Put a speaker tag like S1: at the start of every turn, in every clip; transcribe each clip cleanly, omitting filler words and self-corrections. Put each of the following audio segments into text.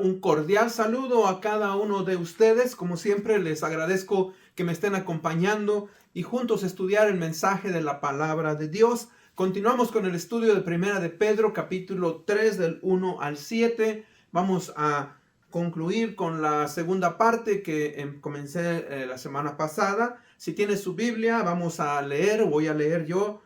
S1: un cordial saludo a cada uno de ustedes. Como siempre, les agradezco que me estén acompañando y juntos estudiar el mensaje de la palabra de Dios. Continuamos con el estudio de Primera de Pedro, capítulo 3, del 1 al 7. Vamos a concluir con la segunda parte que comencé la semana pasada. Si tienes su Biblia, voy a leer yo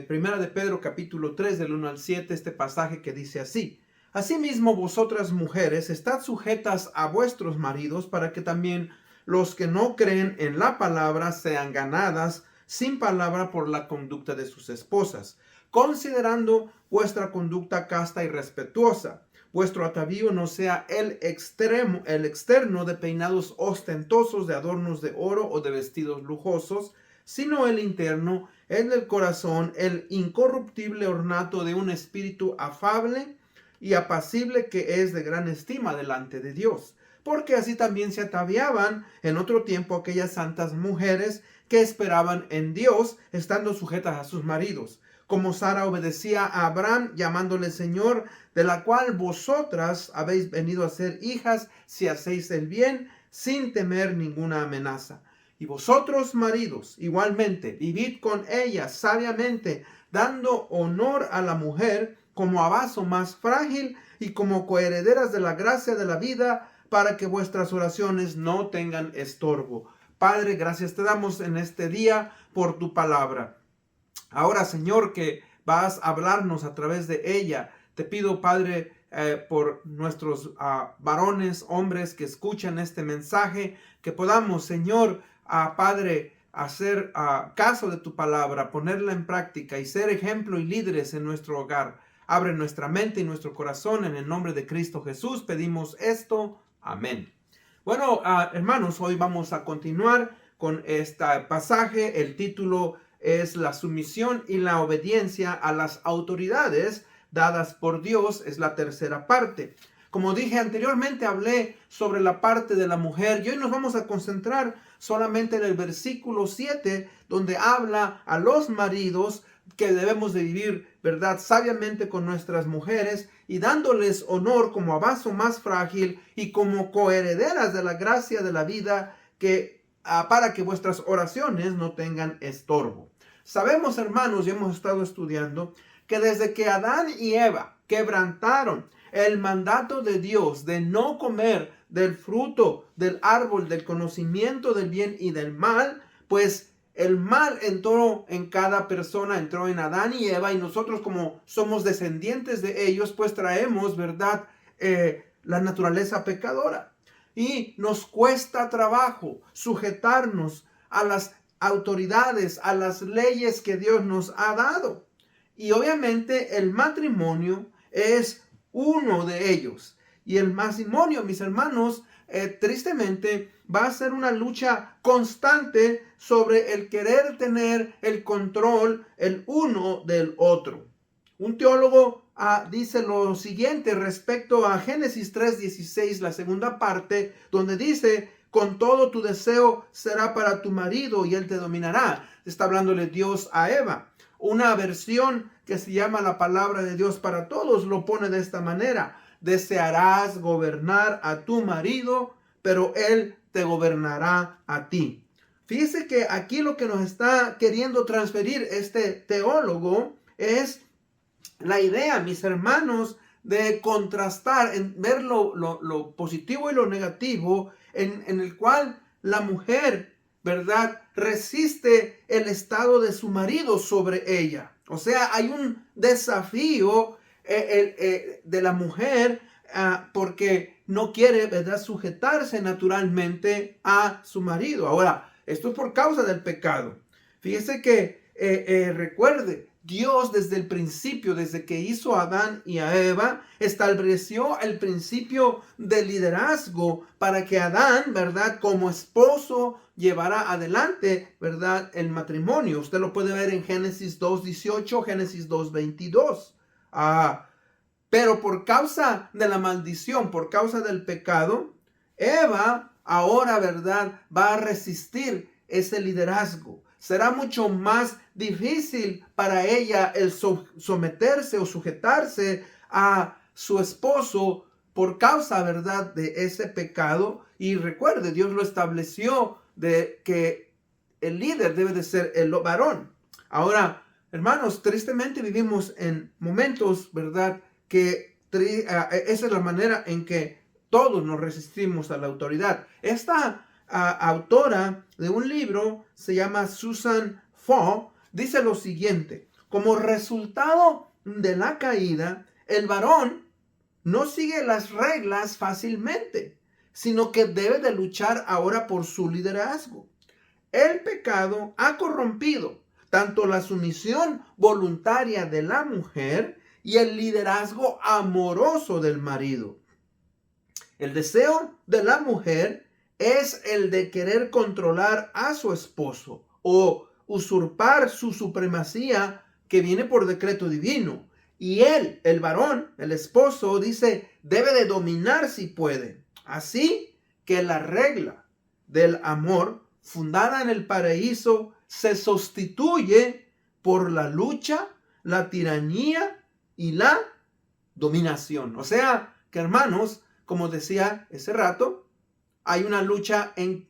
S1: Primera de Pedro, capítulo 3, del 1 al 7, este pasaje que dice así: Asimismo, vosotras mujeres, estad sujetas a vuestros maridos, para que también los que no creen en la palabra sean ganadas sin palabra por la conducta de sus esposas, considerando vuestra conducta casta y respetuosa. Vuestro atavío no sea el externo de peinados ostentosos, de adornos de oro o de vestidos lujosos, sino el interno, el del corazón, el incorruptible ornato de un espíritu afable y apacible, que es de gran estima delante de Dios. Porque así también se ataviaban en otro tiempo aquellas santas mujeres que esperaban en Dios, estando sujetas a sus maridos, como Sara obedecía a Abraham, llamándole Señor, de la cual vosotras habéis venido a ser hijas, si hacéis el bien, sin temer ninguna amenaza. Y vosotros, maridos, igualmente, vivid con ella sabiamente, dando honor a la mujer como a vaso más frágil y como coherederas de la gracia de la vida, para que vuestras oraciones no tengan estorbo. Padre, gracias te damos en este día por tu palabra. Ahora, Señor, que vas a hablarnos a través de ella, te pido, Padre, por nuestros varones, hombres que escuchan este mensaje, que podamos, Señor, Padre, hacer caso de tu palabra, ponerla en práctica y ser ejemplo y líderes en nuestro hogar. Abre nuestra mente y nuestro corazón en el nombre de Cristo Jesús. Pedimos esto. Amén. Bueno, hermanos, hoy vamos a continuar con este pasaje. El título es la sumisión y la obediencia a las autoridades dadas por Dios. Es la tercera parte. Como dije anteriormente, hablé sobre la parte de la mujer y hoy nos vamos a concentrar solamente en el versículo 7, donde habla a los maridos que debemos de vivir, ¿verdad?, sabiamente con nuestras mujeres y dándoles honor como a vaso más frágil y como coherederas de la gracia de la vida, que para que vuestras oraciones no tengan estorbo. Sabemos, hermanos, y hemos estado estudiando, que desde que Adán y Eva quebrantaron el mandato de Dios de no comer del fruto del árbol del conocimiento del bien y del mal, pues el mal entró en cada persona, entró en Adán y Eva, y nosotros, como somos descendientes de ellos, pues traemos, ¿verdad?, la naturaleza pecadora. Y nos cuesta trabajo sujetarnos a las autoridades, a las leyes que Dios nos ha dado. Y obviamente el matrimonio es uno de ellos. Y el matrimonio, mis hermanos, tristemente va a ser una lucha constante sobre el querer tener el control el uno del otro. Un teólogo dice lo siguiente respecto a Génesis 3:16, la segunda parte, donde dice: con todo tu deseo será para tu marido y él te dominará. Está hablándole Dios a Eva. Una versión que se llama La Palabra de Dios para Todos lo pone de esta manera: desearás gobernar a tu marido, pero él te gobernará a ti. Fíjese que aquí lo que nos está queriendo transferir este teólogo es la idea, mis hermanos, de contrastar, en ver lo positivo y lo negativo, en el cual la mujer, ¿verdad?, resiste el estado de su marido sobre ella. O sea, hay un desafío de la mujer porque no quiere, ¿verdad?, sujetarse naturalmente a su marido. Ahora, esto es por causa del pecado. Fíjese que recuerde, Dios desde el principio, desde que hizo a Adán y a Eva, estableció el principio de liderazgo para que Adán, ¿verdad?, como esposo llevara adelante, ¿verdad?, el matrimonio. Usted lo puede ver en Génesis 2:18, Génesis 2:22. Pero por causa de la maldición, por causa del pecado, Eva ahora, ¿verdad?, va a resistir ese liderazgo. Será mucho más difícil para ella el someterse o sujetarse a su esposo por causa, ¿verdad?, de ese pecado. Y recuerde, Dios lo estableció de que el líder debe de ser el varón. Ahora, hermanos, tristemente vivimos en momentos, ¿verdad?, que esa es la manera en que todos nos resistimos a la autoridad. Esta autora de un libro se llama Susan Fogg, dice lo siguiente: como resultado de la caída, el varón no sigue las reglas fácilmente, sino que debe de luchar ahora por su liderazgo. El pecado ha corrompido tanto la sumisión voluntaria de la mujer y el liderazgo amoroso del marido. El deseo de la mujer es el de querer controlar a su esposo o usurpar su supremacía que viene por decreto divino. Y él, el varón, el esposo, dice, debe de dominar si puede. Así que la regla del amor fundada en el paraíso se sustituye por la lucha, la tiranía y la dominación. O sea, que hermanos, como decía ese rato, hay una lucha en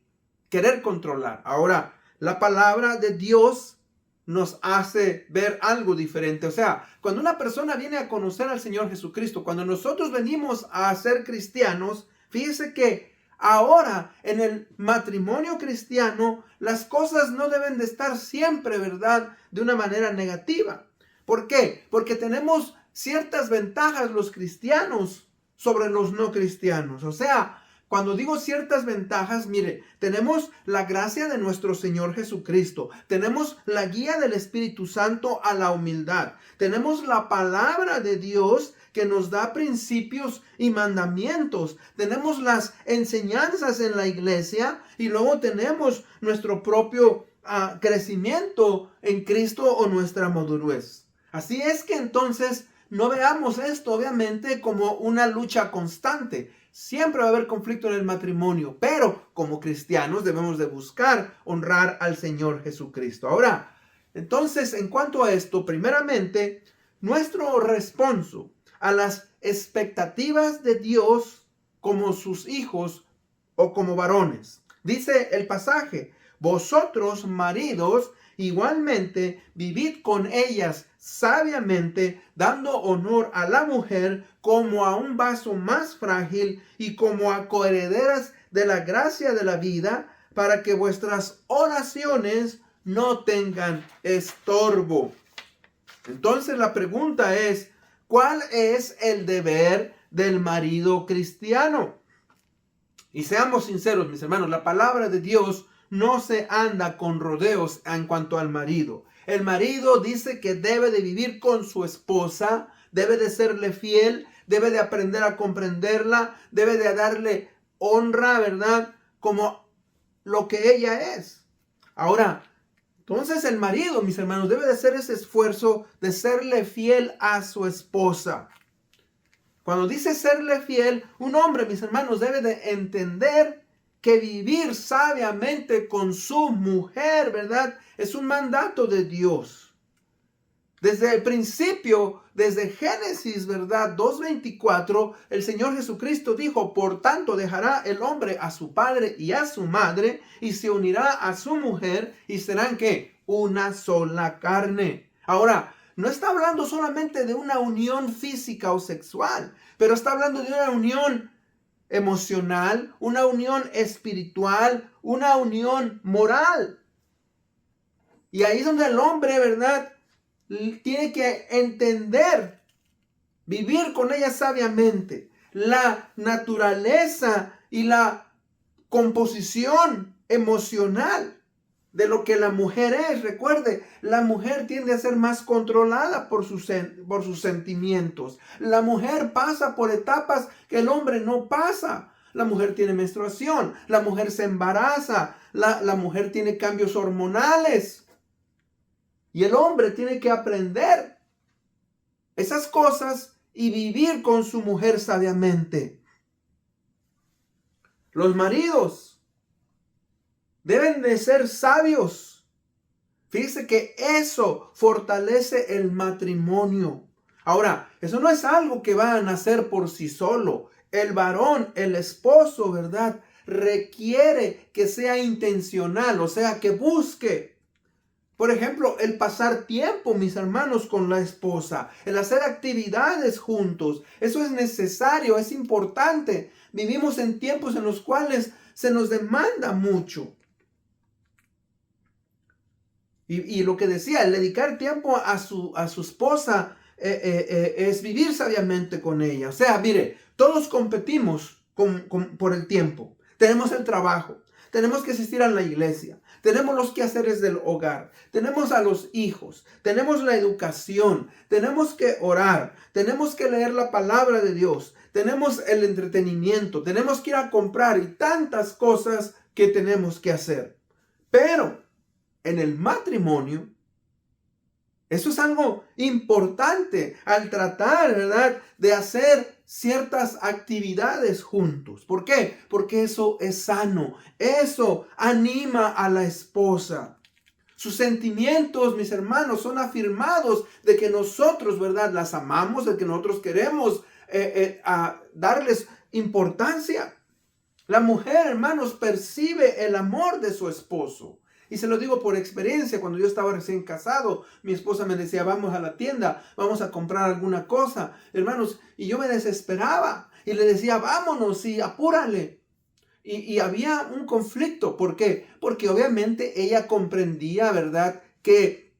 S1: querer controlar. Ahora, la palabra de Dios nos hace ver algo diferente. O sea, cuando una persona viene a conocer al Señor Jesucristo, cuando nosotros venimos a ser cristianos, fíjese que ahora en el matrimonio cristiano las cosas no deben de estar siempre, ¿verdad?, de una manera negativa. ¿Por qué? Porque tenemos ciertas ventajas los cristianos sobre los no cristianos. O sea, cuando digo ciertas ventajas, mire, tenemos la gracia de nuestro Señor Jesucristo, tenemos la guía del Espíritu Santo a la humildad, tenemos la palabra de Dios que nos da principios y mandamientos, tenemos las enseñanzas en la iglesia y luego tenemos nuestro propio crecimiento en Cristo o nuestra madurez. Así es que entonces no veamos esto obviamente como una lucha constante. Siempre va a haber conflicto en el matrimonio, pero como cristianos debemos de buscar honrar al Señor Jesucristo. Ahora, entonces, en cuanto a esto, primeramente, nuestro responso a las expectativas de Dios como sus hijos o como varones. Dice el pasaje, vosotros maridos, igualmente vivid con ellas sabiamente, dando honor a la mujer como a un vaso más frágil y como a coherederas de la gracia de la vida, para que vuestras oraciones no tengan estorbo. Entonces la pregunta es, ¿cuál es el deber del marido cristiano? Y seamos sinceros, mis hermanos, la palabra de Dios no se anda con rodeos en cuanto al marido. El marido dice que debe de vivir con su esposa, debe de serle fiel, debe de aprender a comprenderla, debe de darle honra, ¿verdad?, como lo que ella es. Ahora, entonces el marido, mis hermanos, debe de hacer ese esfuerzo de serle fiel a su esposa. Cuando dice serle fiel, un hombre, mis hermanos, debe de entender que vivir sabiamente con su mujer, ¿verdad?, es un mandato de Dios. Desde el principio, desde Génesis, ¿verdad?, 2:24, el Señor Jesucristo dijo, por tanto dejará el hombre a su padre y a su madre, y se unirá a su mujer, y serán, ¿qué?, una sola carne. Ahora, no está hablando solamente de una unión física o sexual, pero está hablando de una unión emocional, una unión espiritual, una unión moral. Y ahí es donde el hombre, ¿verdad?, tiene que entender, vivir con ella sabiamente, la naturaleza y la composición emocional de lo que la mujer es. Recuerde, la mujer tiende a ser más controlada por sus sentimientos. La mujer pasa por etapas que el hombre no pasa. La mujer tiene menstruación, la mujer se embaraza, la mujer tiene cambios hormonales. Y el hombre tiene que aprender esas cosas y vivir con su mujer sabiamente. Los maridos deben de ser sabios. Fíjese que eso fortalece el matrimonio. Ahora, eso no es algo que va a nacer por sí solo. el varón, el esposo, ¿verdad?, requiere que sea intencional, o sea, que busque. Por ejemplo, el pasar tiempo, mis hermanos, con la esposa, el hacer actividades juntos. Eso es necesario, es importante. Vivimos en tiempos en los cuales se nos demanda mucho. Y lo que decía, el dedicar tiempo a su esposa es vivir sabiamente con ella. O sea, mire, todos competimos por el tiempo. Tenemos el trabajo, tenemos que asistir a la iglesia, tenemos los quehaceres del hogar, tenemos a los hijos, tenemos la educación, tenemos que orar, tenemos que leer la palabra de Dios, tenemos el entretenimiento, tenemos que ir a comprar y tantas cosas que tenemos que hacer. Pero en el matrimonio, eso es algo importante al tratar, ¿verdad?, de hacer ciertas actividades juntos. ¿Por qué? Porque eso es sano. Eso anima a la esposa. Sus sentimientos, mis hermanos, son afirmados de que nosotros, ¿verdad?, las amamos, de que nosotros queremos darles importancia. La mujer, hermanos, percibe el amor de su esposo. Y se lo digo por experiencia. Cuando yo estaba recién casado, mi esposa me decía, vamos a la tienda, vamos a comprar alguna cosa, hermanos, y yo me desesperaba y le decía, vámonos y apúrale. Y había un conflicto. ¿Por qué? Porque obviamente ella comprendía, ¿verdad?, que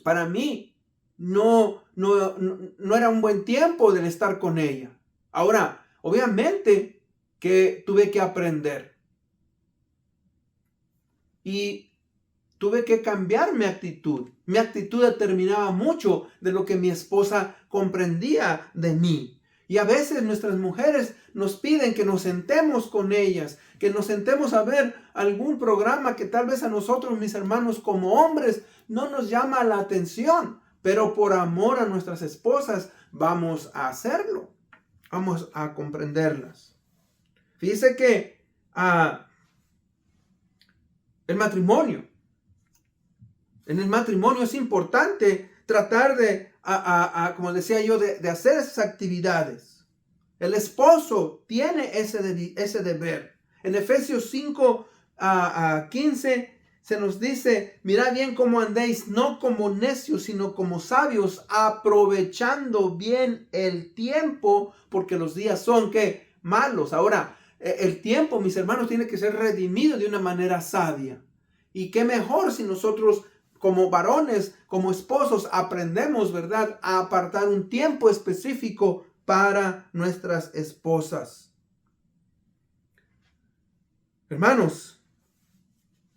S1: para mí no era un buen tiempo del estar con ella. Ahora, obviamente que tuve que aprender. Y tuve que cambiar mi actitud. Mi actitud determinaba mucho de lo que mi esposa comprendía de mí. Y a veces nuestras mujeres nos piden que nos sentemos con ellas, que nos sentemos a ver algún programa que tal vez a nosotros, mis hermanos, como hombres, no nos llama la atención. Pero por amor a nuestras esposas vamos a hacerlo. Vamos a comprenderlas. Fíjese que en el matrimonio es importante tratar de, como decía yo, de hacer esas actividades. El esposo tiene ese deber. En Efesios 5:15 se nos dice, mirad bien cómo andéis, no como necios, sino como sabios, aprovechando bien el tiempo, porque los días son, ¿qué?, malos. Ahora, el tiempo, mis hermanos, tiene que ser redimido de una manera sabia. Y qué mejor si nosotros, como varones, como esposos, aprendemos, ¿verdad?, a apartar un tiempo específico para nuestras esposas. Hermanos,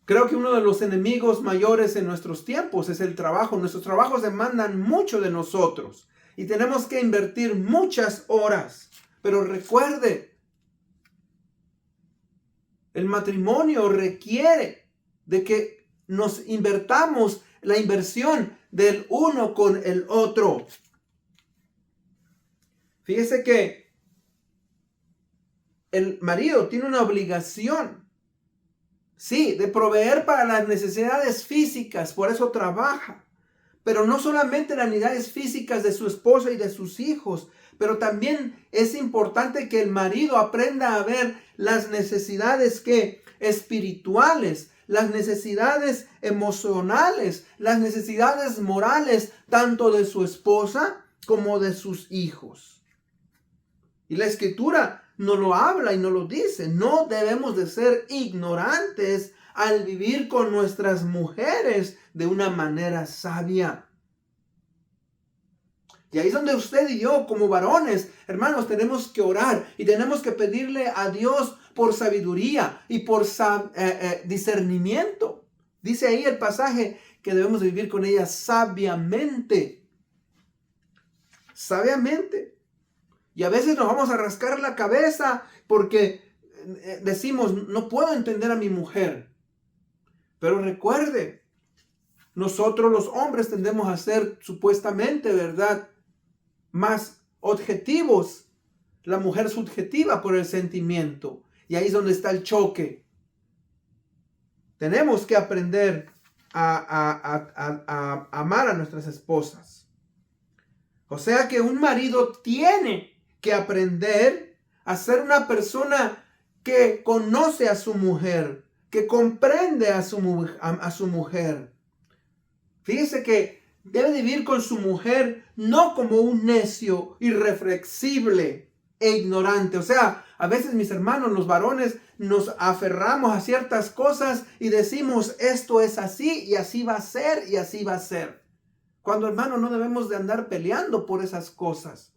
S1: creo que uno de los enemigos mayores en nuestros tiempos es el trabajo. Nuestros trabajos demandan mucho de nosotros y tenemos que invertir muchas horas. Pero recuerde, el matrimonio requiere de que nos invertamos la inversión del uno con el otro. Fíjese que el marido tiene una obligación, sí, de proveer para las necesidades físicas, por eso trabaja. Pero no solamente las necesidades físicas de su esposa y de sus hijos, pero también es importante que el marido aprenda a ver las necesidades espirituales, las necesidades emocionales, las necesidades morales, tanto de su esposa como de sus hijos. Y la Escritura nos lo habla y nos lo dice. No debemos de ser ignorantes al vivir con nuestras mujeres de una manera sabia. Y ahí es donde usted y yo, como varones, hermanos, tenemos que orar y tenemos que pedirle a Dios por sabiduría y por discernimiento. Dice ahí el pasaje que debemos vivir con ella sabiamente. Sabiamente. Y a veces nos vamos a rascar la cabeza porque decimos, no puedo entender a mi mujer. Pero recuerde, nosotros los hombres tendemos a ser supuestamente, ¿verdad?, más objetivos. La mujer subjetiva por el sentimiento. Y ahí es donde está el choque. Tenemos que aprender a amar a nuestras esposas. O sea que un marido tiene que aprender a ser una persona que conoce a su mujer, que comprende a su mujer. Fíjese que debe vivir con su mujer no como un necio, irreflexible e ignorante. O sea, a veces, mis hermanos, los varones nos aferramos a ciertas cosas y decimos, esto es así y así va a ser y así va a ser. Cuando, hermano, no debemos de andar peleando por esas cosas.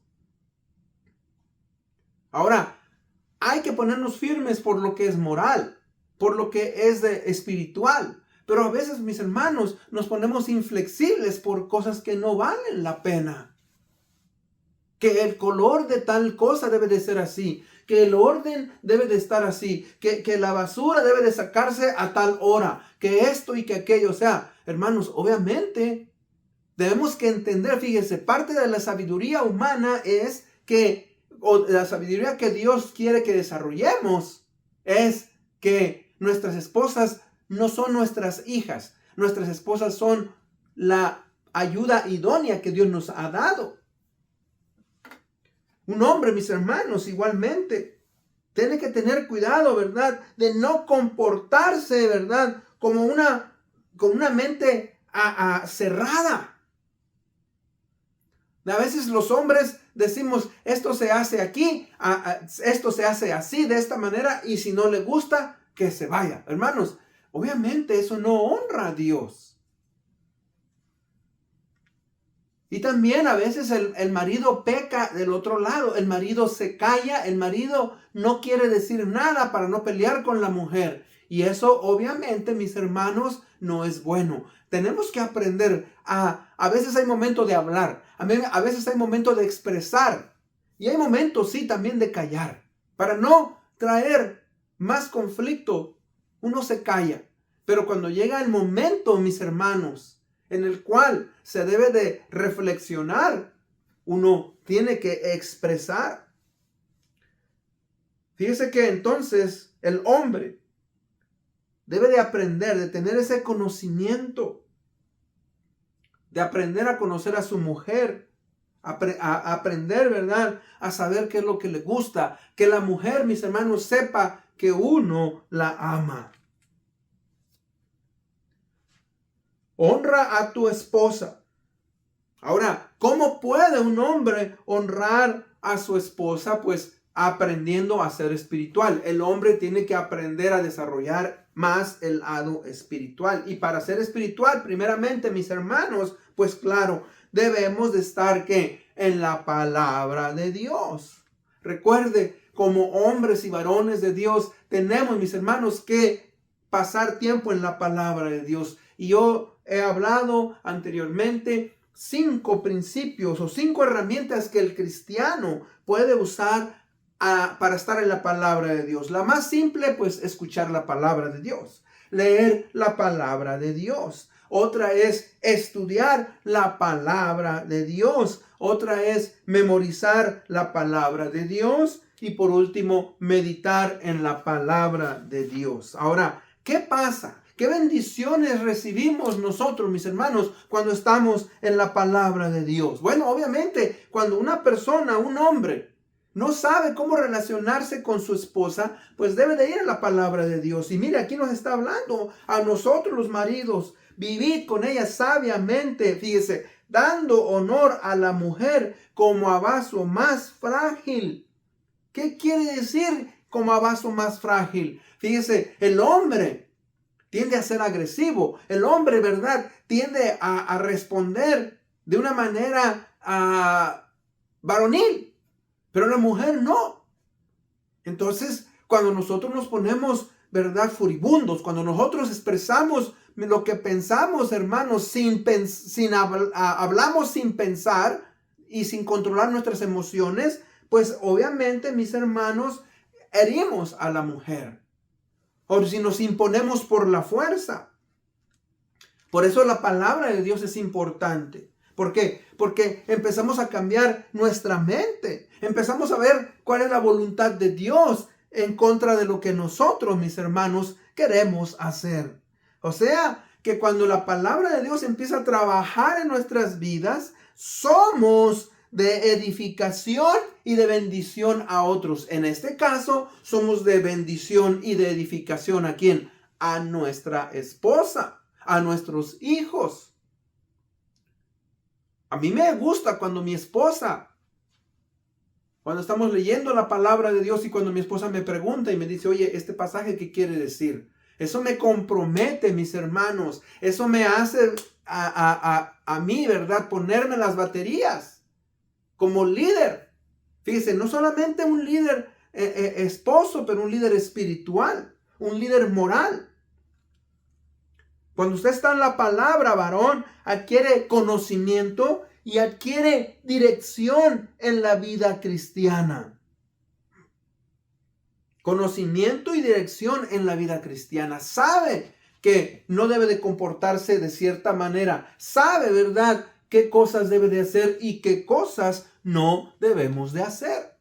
S1: Ahora, hay que ponernos firmes por lo que es moral, por lo que es espiritual. Pero a veces, mis hermanos, nos ponemos inflexibles por cosas que no valen la pena. Que el color de tal cosa debe de ser así, que el orden debe de estar así, que la basura debe de sacarse a tal hora, que esto y que aquello. O sea, hermanos, obviamente debemos que entender, fíjese, parte de la sabiduría humana es que, o la sabiduría que Dios quiere que desarrollemos, es que nuestras esposas no son nuestras hijas. Nuestras esposas son la ayuda idónea que Dios nos ha dado. Un hombre, mis hermanos, igualmente, tiene que tener cuidado, ¿verdad? De no comportarse, ¿verdad? Con una mente cerrada. A veces los hombres decimos, esto se hace aquí, esto se hace así, de esta manera, y si no le gusta, que se vaya. Hermanos, obviamente eso no honra a Dios. Y también a veces el marido peca del otro lado. El marido se calla, el marido no quiere decir nada para no pelear con la mujer. Y eso obviamente, mis hermanos, no es bueno. Tenemos que aprender a veces hay momentos de hablar, a veces hay momentos de expresar. Y hay momentos, sí, también de callar. Para no traer más conflicto, uno se calla. Pero cuando llega el momento, mis hermanos, en el cual se debe de reflexionar, uno tiene que expresar. Fíjese que entonces el hombre debe de aprender, de tener ese conocimiento, de aprender a conocer a su mujer, a aprender, ¿verdad? A saber qué es lo que le gusta, que la mujer, mis hermanos, sepa que uno la ama. Honra a tu esposa. Ahora, ¿cómo puede un hombre honrar a su esposa? Pues aprendiendo a ser espiritual. El hombre tiene que aprender a desarrollar más el lado espiritual. Y para ser espiritual, primeramente, mis hermanos, pues claro, debemos de estar ¿qué? En la palabra de Dios. Recuerde, como hombres y varones de Dios, tenemos, mis hermanos, que pasar tiempo en la palabra de Dios. Y yo he hablado anteriormente 5 principios o 5 herramientas que el cristiano puede usar para estar en la palabra de Dios. La más simple, pues, escuchar la palabra de Dios, leer la palabra de Dios. Otra es estudiar la palabra de Dios. Otra es memorizar la palabra de Dios. Y por último, meditar en la palabra de Dios. Ahora, ¿qué pasa? ¿Qué bendiciones recibimos nosotros, mis hermanos, cuando estamos en la palabra de Dios? Bueno, obviamente, cuando una persona, un hombre, no sabe cómo relacionarse con su esposa, pues debe de ir a la palabra de Dios. Y mire, aquí nos está hablando a nosotros los maridos. Vivid con ella sabiamente, fíjese, dando honor a la mujer como a vaso más frágil. ¿Qué quiere decir como a vaso más frágil? Fíjese, el hombre tiende a ser agresivo. El hombre, ¿verdad? Tiende a responder de una manera varonil. Pero la mujer no. Entonces, cuando nosotros nos ponemos, ¿verdad? Furibundos, cuando nosotros expresamos lo que pensamos, hermanos, hablamos sin pensar y sin controlar nuestras emociones, pues obviamente, mis hermanos, herimos a la mujer. O si nos imponemos por la fuerza. Por eso la palabra de Dios es importante. ¿Por qué? Porque empezamos a cambiar nuestra mente. Empezamos a ver cuál es la voluntad de Dios en contra de lo que nosotros, mis hermanos, queremos hacer. O sea, que cuando la palabra de Dios empieza a trabajar en nuestras vidas, somos de edificación y de bendición a otros. En este caso, somos de bendición y de edificación. ¿A quién? A nuestra esposa, a nuestros hijos. A mí me gusta cuando mi esposa, cuando estamos leyendo la palabra de Dios y cuando mi esposa me pregunta y me dice, oye, este pasaje, ¿qué quiere decir? Eso me compromete, mis hermanos. Eso me hace a mí, ¿verdad? Ponerme las baterías como líder. Fíjese, no solamente un líder esposo, pero un líder espiritual, un líder moral. Cuando usted está en la palabra, varón, adquiere conocimiento y adquiere dirección en la vida cristiana. Conocimiento y dirección en la vida cristiana. Sabe que no debe de comportarse de cierta manera. Sabe, ¿verdad?, qué cosas debe de hacer y qué cosas no debemos de hacer.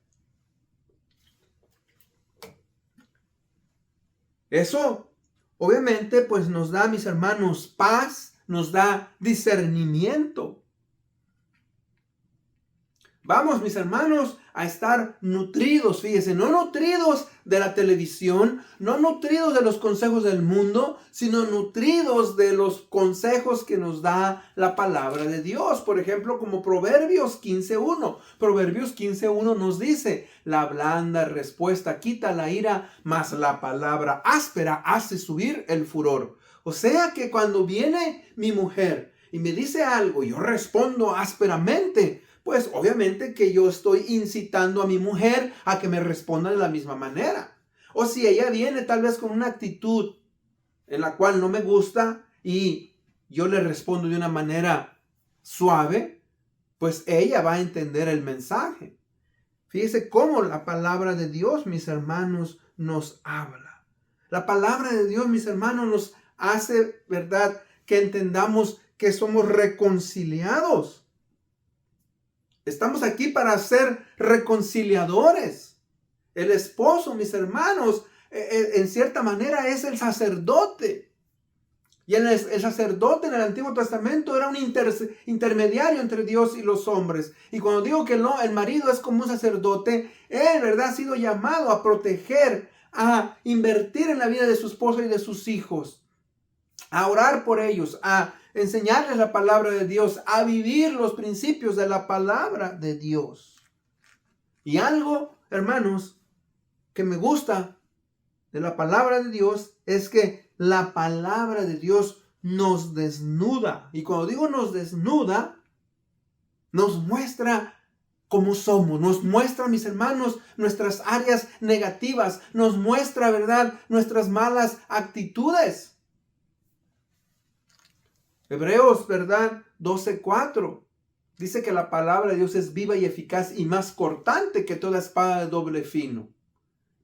S1: Eso, obviamente, pues nos da, mis hermanos, paz, nos da discernimiento. Vamos, mis hermanos, a estar nutridos, fíjense, no nutridos de la televisión, no nutridos de los consejos del mundo, sino nutridos de los consejos que nos da la palabra de Dios. Por ejemplo, como Proverbios 15:1. Proverbios 15:1 nos dice, la blanda respuesta quita la ira, mas la palabra áspera hace subir el furor. O sea que cuando viene mi mujer y me dice algo, yo respondo ásperamente. Pues obviamente que yo estoy incitando a mi mujer a que me responda de la misma manera. O si ella viene tal vez con una actitud en la cual no me gusta y yo le respondo de una manera suave, pues ella va a entender el mensaje. Fíjese cómo la palabra de Dios, mis hermanos, nos habla. La palabra de Dios, mis hermanos, nos hace, ¿verdad?, que entendamos que somos reconciliados. Estamos aquí para ser reconciliadores. El esposo, mis hermanos, en cierta manera es el sacerdote. Y el sacerdote en el Antiguo Testamento era un intermediario entre Dios y los hombres. Y cuando digo que el marido es como un sacerdote, él, ¿verdad?, ha sido llamado a proteger, a invertir en la vida de su esposa y de sus hijos, a orar por ellos, a enseñarles la palabra de Dios, a vivir los principios de la palabra de Dios. Y algo, hermanos, que me gusta de la palabra de Dios es que la palabra de Dios nos desnuda. Y cuando digo nos desnuda, nos muestra cómo somos, nos muestra, mis hermanos, nuestras áreas negativas, nos muestra, ¿verdad?, nuestras malas actitudes. Hebreos, ¿verdad?, 12:4 dice que la palabra de Dios es viva y eficaz y más cortante que toda espada de doble filo.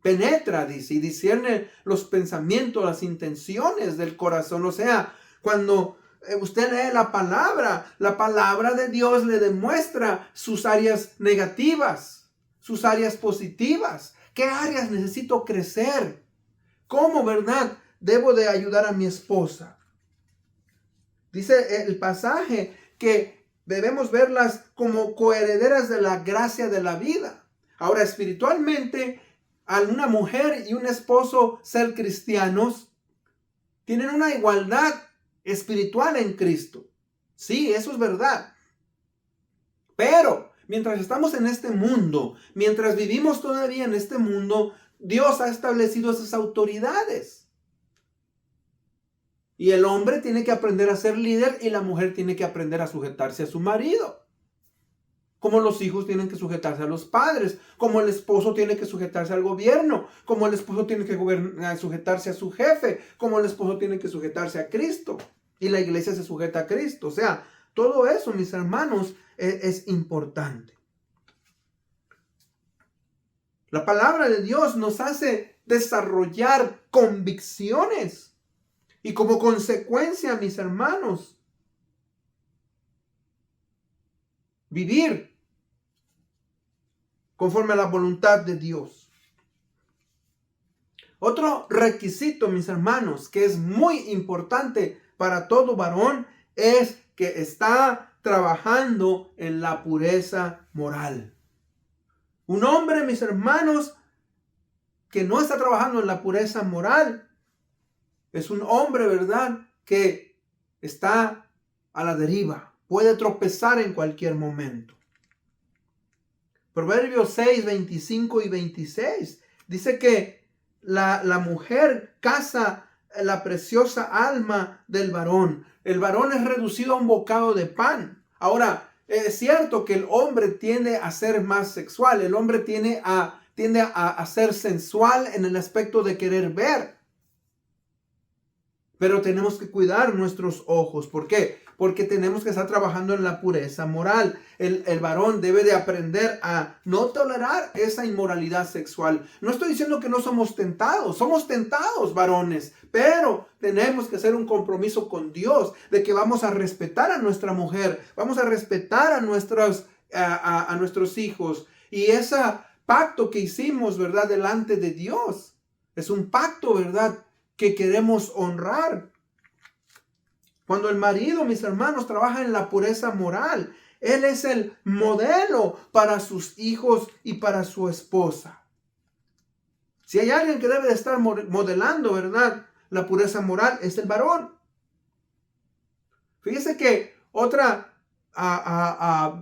S1: Penetra, dice, y discierne los pensamientos, las intenciones del corazón. O sea, cuando usted lee la palabra de Dios le demuestra sus áreas negativas, sus áreas positivas. ¿Qué áreas necesito crecer? ¿Cómo, verdad, debo de ayudar a mi esposa? Dice el pasaje que debemos verlas como coherederas de la gracia de la vida. Ahora, espiritualmente, a una mujer y un esposo ser cristianos tienen una igualdad espiritual en Cristo. Sí, eso es verdad. Pero mientras estamos en este mundo, mientras vivimos todavía en este mundo, Dios ha establecido esas autoridades. Y el hombre tiene que aprender a ser líder y la mujer tiene que aprender a sujetarse a su marido. Como los hijos tienen que sujetarse a los padres, como el esposo tiene que sujetarse al gobierno, como el esposo tiene que sujetarse a su jefe, como el esposo tiene que sujetarse a Cristo. Y la iglesia se sujeta a Cristo. O sea, todo eso, mis hermanos, es importante. La palabra de Dios nos hace desarrollar convicciones. Y como consecuencia, mis hermanos, vivir conforme a la voluntad de Dios. Otro requisito, mis hermanos, que es muy importante para todo varón, es que está trabajando en la pureza moral. Un hombre, mis hermanos, que no está trabajando en la pureza moral, es un hombre, ¿verdad?, que está a la deriva. Puede tropezar en cualquier momento. Proverbios 6, 25 y 26 dice que la mujer caza la preciosa alma del varón. El varón es reducido a un bocado de pan. Ahora, es cierto que el hombre tiende a ser más sexual. El hombre tiende a ser sensual en el aspecto de querer ver. Pero tenemos que cuidar nuestros ojos. ¿Por qué? Porque tenemos que estar trabajando en la pureza moral. El varón debe de aprender a no tolerar esa inmoralidad sexual. No estoy diciendo que no somos tentados. Somos tentados, varones. Pero tenemos que hacer un compromiso con Dios de que vamos a respetar a nuestra mujer. Vamos a respetar a nuestros hijos. Y ese pacto que hicimos, ¿verdad?, delante de Dios, es un pacto, ¿verdad?, que queremos honrar. Cuando el marido, mis hermanos, trabaja en la pureza moral, él es el modelo para sus hijos y para su esposa. Si hay alguien que debe de estar modelando, ¿verdad?, la pureza moral, es el varón. Fíjese que otra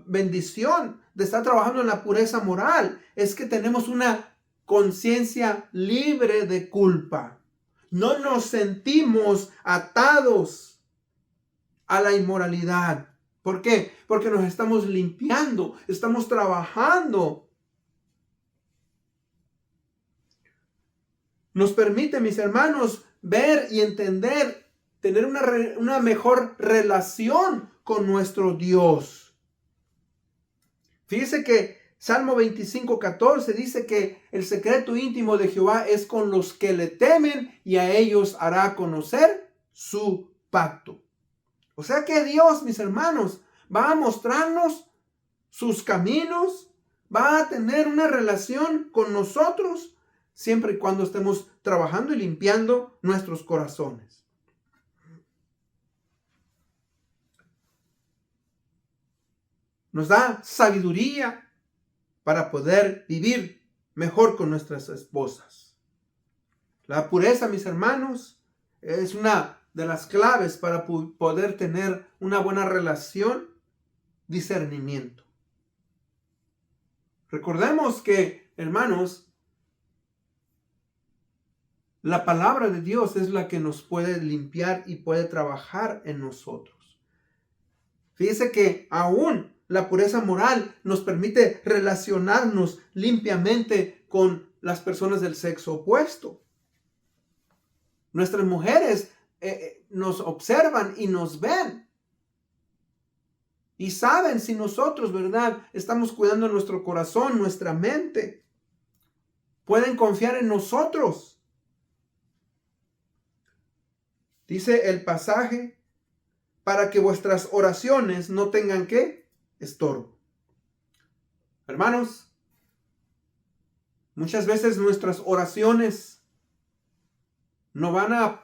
S1: bendición de estar trabajando en la pureza moral es que tenemos una conciencia libre de culpa. No nos sentimos atados a la inmoralidad. ¿Por qué? Porque nos estamos limpiando, estamos trabajando. Nos permite, mis hermanos, ver y entender, tener una mejor relación con nuestro Dios. Fíjese que Salmo 25:14 dice que el secreto íntimo de Jehová es con los que le temen y a ellos hará conocer su pacto. O sea que Dios, mis hermanos, va a mostrarnos sus caminos, va a tener una relación con nosotros siempre y cuando estemos trabajando y limpiando nuestros corazones. Nos da sabiduría para poder vivir mejor con nuestras esposas. La pureza, mis hermanos, es una de las claves para poder tener una buena relación, discernimiento. Recordemos que, hermanos, la palabra de Dios es la que nos puede limpiar y puede trabajar en nosotros. Fíjese que aún la pureza moral nos permite relacionarnos limpiamente con las personas del sexo opuesto. Nuestras mujeres nos observan y nos ven. Y saben si nosotros, ¿verdad?, estamos cuidando nuestro corazón, nuestra mente. Pueden confiar en nosotros. Dice el pasaje, para que vuestras oraciones no tengan ¿qué? Estorbo. Hermanos, muchas veces nuestras oraciones no van a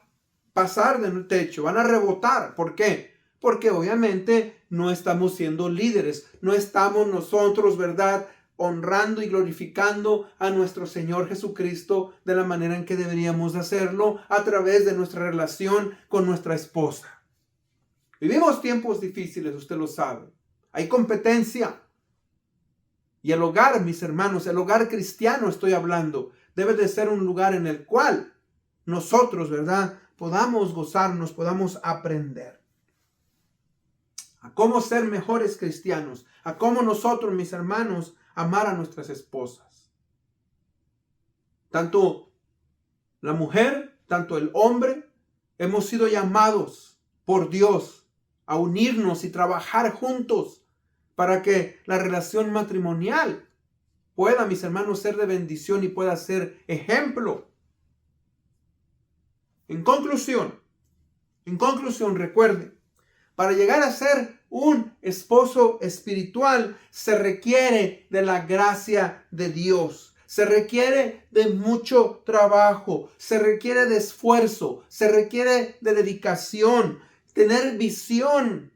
S1: pasar del techo, van a rebotar. ¿Por qué? Porque obviamente no estamos siendo líderes, no estamos nosotros, ¿verdad?, honrando y glorificando a nuestro Señor Jesucristo de la manera en que deberíamos hacerlo a través de nuestra relación con nuestra esposa. Vivimos tiempos difíciles, usted lo sabe. Hay competencia. Y el hogar, mis hermanos, el hogar cristiano estoy hablando, debe de ser un lugar en el cual nosotros, ¿verdad?, podamos gozarnos, podamos aprender a cómo ser mejores cristianos, a cómo nosotros, mis hermanos, amar a nuestras esposas. Tanto la mujer, tanto el hombre, hemos sido llamados por Dios a unirnos y trabajar juntos para que la relación matrimonial pueda, mis hermanos, ser de bendición y pueda ser ejemplo. En conclusión, recuerde, para llegar a ser un esposo espiritual se requiere de la gracia de Dios. Se requiere de mucho trabajo, se requiere de esfuerzo, se requiere de dedicación, tener visión.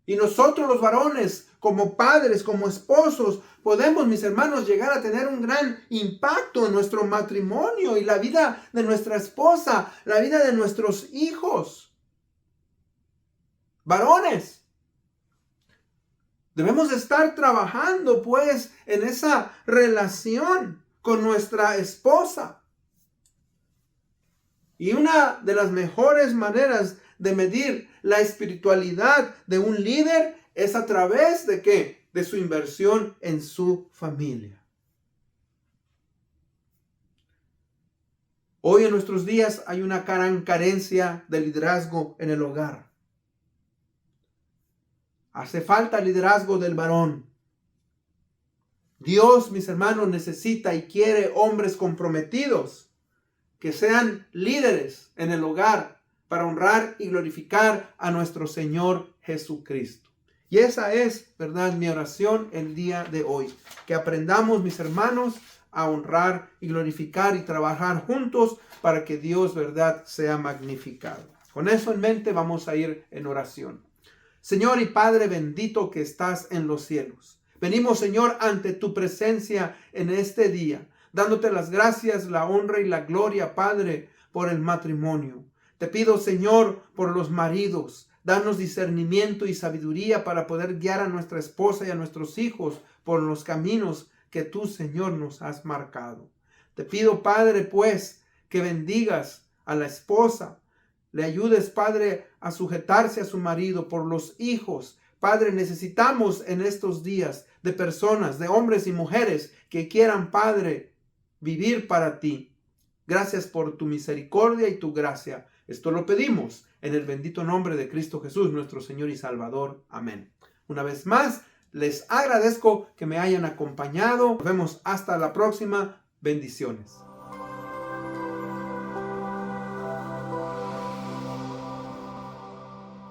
S1: Y nosotros los varones, como padres, como esposos, podemos, mis hermanos, llegar a tener un gran impacto en nuestro matrimonio y la vida de nuestra esposa, la vida de nuestros hijos. Varones, debemos estar trabajando pues en esa relación con nuestra esposa. Y una de las mejores maneras de medir la espiritualidad de un líder es a través de ¿qué? De su inversión en su familia. Hoy en nuestros días hay una gran carencia de liderazgo en el hogar. Hace falta liderazgo del varón. Dios, mis hermanos, necesita y quiere hombres comprometidos que sean líderes en el hogar para honrar y glorificar a nuestro Señor Jesucristo. Y esa es, ¿verdad?, mi oración el día de hoy. Que aprendamos, mis hermanos, a honrar y glorificar y trabajar juntos para que Dios, ¿verdad?, sea magnificado. Con eso en mente vamos a ir en oración. Señor y Padre bendito que estás en los cielos. Venimos, Señor, ante tu presencia en este día, dándote las gracias, la honra y la gloria, Padre, por el matrimonio. Te pido, Señor, por los maridos. Danos discernimiento y sabiduría para poder guiar a nuestra esposa y a nuestros hijos por los caminos que tú, Señor, nos has marcado. Te pido, Padre, pues, que bendigas a la esposa. Le ayudes, Padre, a sujetarse a su marido por los hijos. Padre, necesitamos en estos días de personas, de hombres y mujeres que quieran, Padre, vivir para ti. Gracias por tu misericordia y tu gracia. Esto lo pedimos en el bendito nombre de Cristo Jesús, nuestro Señor y Salvador. Amén. Una vez más, les agradezco que me hayan acompañado. Nos vemos hasta la próxima. Bendiciones.